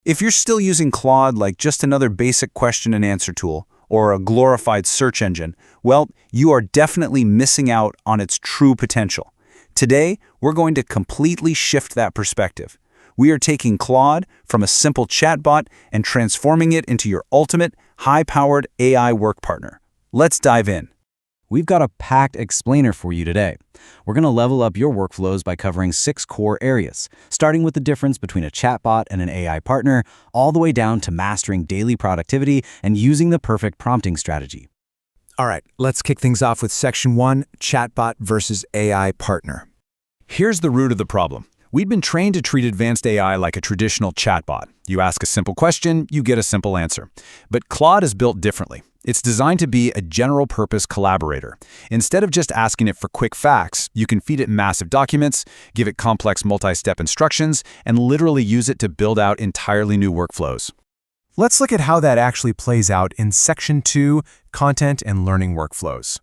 If you're still using Claude like just another basic question and answer tool, or a glorified search engine, well, you are definitely missing out on its true potential. Today, we're going to completely shift that perspective. We are taking Claude from a simple chatbot and transforming it into your ultimate, high-powered AI work partner. Let's dive in. We've got a packed explainer for you today. We're going to level up your workflows by covering 6 core areas, starting with the difference between a chatbot and an AI partner, all the way down to mastering daily productivity and using the perfect prompting strategy. All right, let's kick things off with Section 1, Chatbot versus AI Partner. Here's the root of the problem. We'd been trained to treat advanced AI like a traditional chatbot. You ask a simple question, you get a simple answer. But Claude is built differently. It's designed to be a general-purpose collaborator. Instead of just asking it for quick facts, you can feed it massive documents, give it complex multi-step instructions, and literally use it to build out entirely new workflows. Let's look at how that actually plays out in Section 2, Content and Learning Workflows.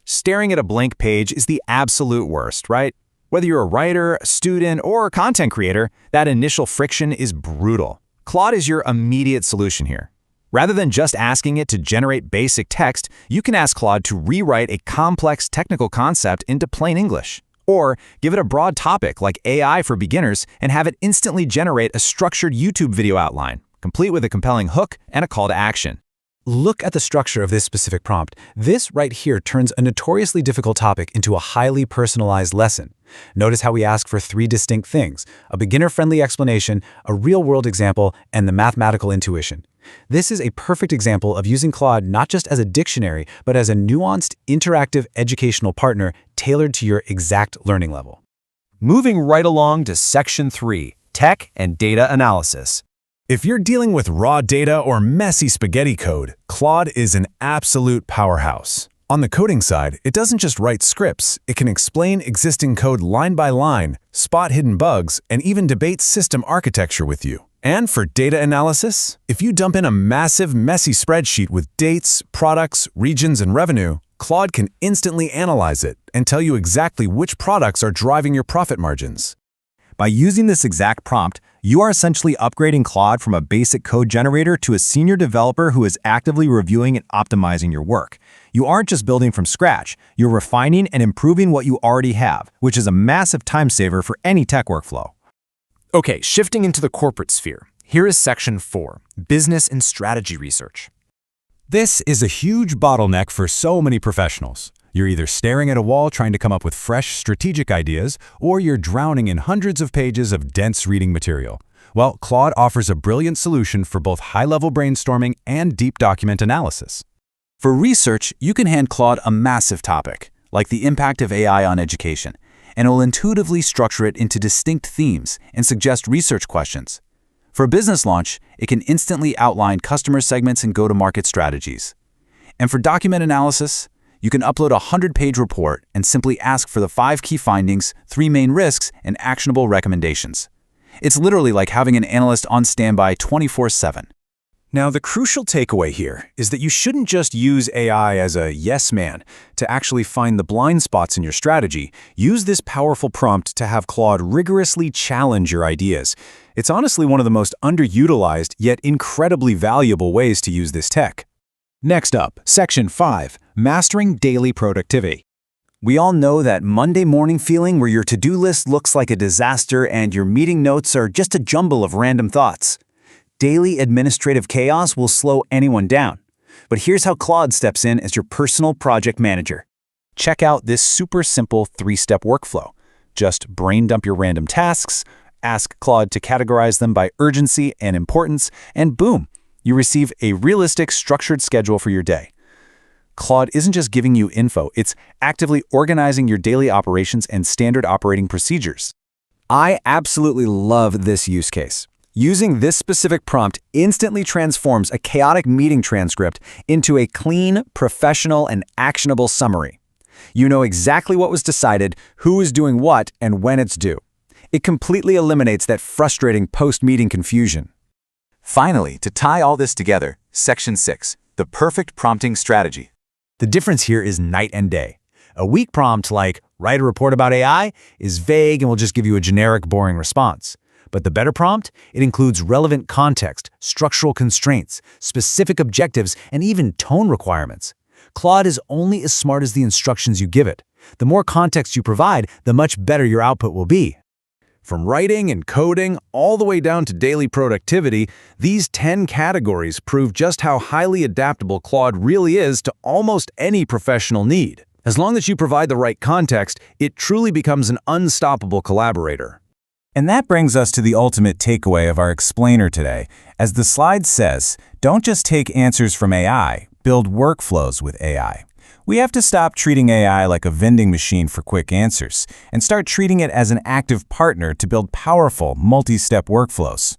Staring at a blank page is the absolute worst, right? Whether you're a writer, a student, or a content creator, that initial friction is brutal. Claude is your immediate solution here. Rather than just asking it to generate basic text, you can ask Claude to rewrite a complex technical concept into plain English. Or give it a broad topic like AI for beginners and have it instantly generate a structured YouTube video outline, complete with a compelling hook and a call to action. Look at the structure of this specific prompt. This right here turns a notoriously difficult topic into a highly personalized lesson. Notice how we ask for 3 distinct things: a beginner-friendly explanation, a real-world example, and the mathematical intuition. This is a perfect example of using Claude not just as a dictionary, but as a nuanced, interactive educational partner tailored to your exact learning level. Moving right along to Section 3, Tech and Data Analysis. If you're dealing with raw data or messy spaghetti code, Claude is an absolute powerhouse. On the coding side, it doesn't just write scripts, it can explain existing code line by line, spot hidden bugs, and even debate system architecture with you. And for data analysis, if you dump in a massive, messy spreadsheet with dates, products, regions, and revenue, Claude can instantly analyze it and tell you exactly which products are driving your profit margins. By using this exact prompt, you are essentially upgrading Claude from a basic code generator to a senior developer who is actively reviewing and optimizing your work. You aren't just building from scratch, you're refining and improving what you already have, which is a massive time saver for any tech workflow. Okay, shifting into the corporate sphere. Here is Section 4, Business and Strategy Research. This is a huge bottleneck for so many professionals. You're either staring at a wall trying to come up with fresh strategic ideas, or you're drowning in hundreds of pages of dense reading material. Well, Claude offers a brilliant solution for both high-level brainstorming and deep document analysis. For research, you can hand Claude a massive topic, like the impact of AI on education, and it will intuitively structure it into distinct themes and suggest research questions. For a business launch, it can instantly outline customer segments and go-to-market strategies. And for document analysis, you can upload a 100-page report and simply ask for the 5 key findings, 3 main risks, and actionable recommendations. It's literally like having an analyst on standby 24/7. Now, the crucial takeaway here is that you shouldn't just use AI as a yes man to actually find the blind spots in your strategy. Use this powerful prompt to have Claude rigorously challenge your ideas. It's honestly one of the most underutilized yet incredibly valuable ways to use this tech. Next up, Section 5, Mastering Daily Productivity. We all know that Monday morning feeling where your to-do list looks like a disaster and your meeting notes are just a jumble of random thoughts. Daily administrative chaos will slow anyone down. But here's how Claude steps in as your personal project manager. Check out this super simple 3-step workflow. Just brain dump your random tasks, ask Claude to categorize them by urgency and importance, and boom, you receive a realistic, structured schedule for your day. Claude isn't just giving you info, it's actively organizing your daily operations and standard operating procedures. I absolutely love this use case. Using this specific prompt instantly transforms a chaotic meeting transcript into a clean, professional, and actionable summary. You know exactly what was decided, who is doing what, and when it's due. It completely eliminates that frustrating post-meeting confusion. Finally, to tie all this together, Section 6, the perfect prompting strategy. The difference here is night and day. A weak prompt like, write a report about AI, is vague and will just give you a generic, boring response. But the better prompt? It includes relevant context, structural constraints, specific objectives, and even tone requirements. Claude is only as smart as the instructions you give it. The more context you provide, the much better your output will be. From writing and coding all the way down to daily productivity, these 10 categories prove just how highly adaptable Claude really is to almost any professional need. As long as you provide the right context, it truly becomes an unstoppable collaborator. And that brings us to the ultimate takeaway of our explainer today. As the slide says, don't just take answers from AI, build workflows with AI. We have to stop treating AI like a vending machine for quick answers and start treating it as an active partner to build powerful, multi-step workflows.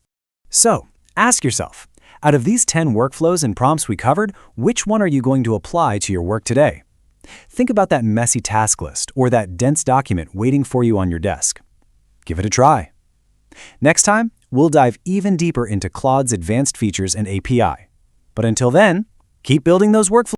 So, ask yourself, out of these 10 workflows and prompts we covered, which one are you going to apply to your work today? Think about that messy task list or that dense document waiting for you on your desk. Give it a try. Next time, we'll dive even deeper into Claude's advanced features and API. But until then, keep building those workflows.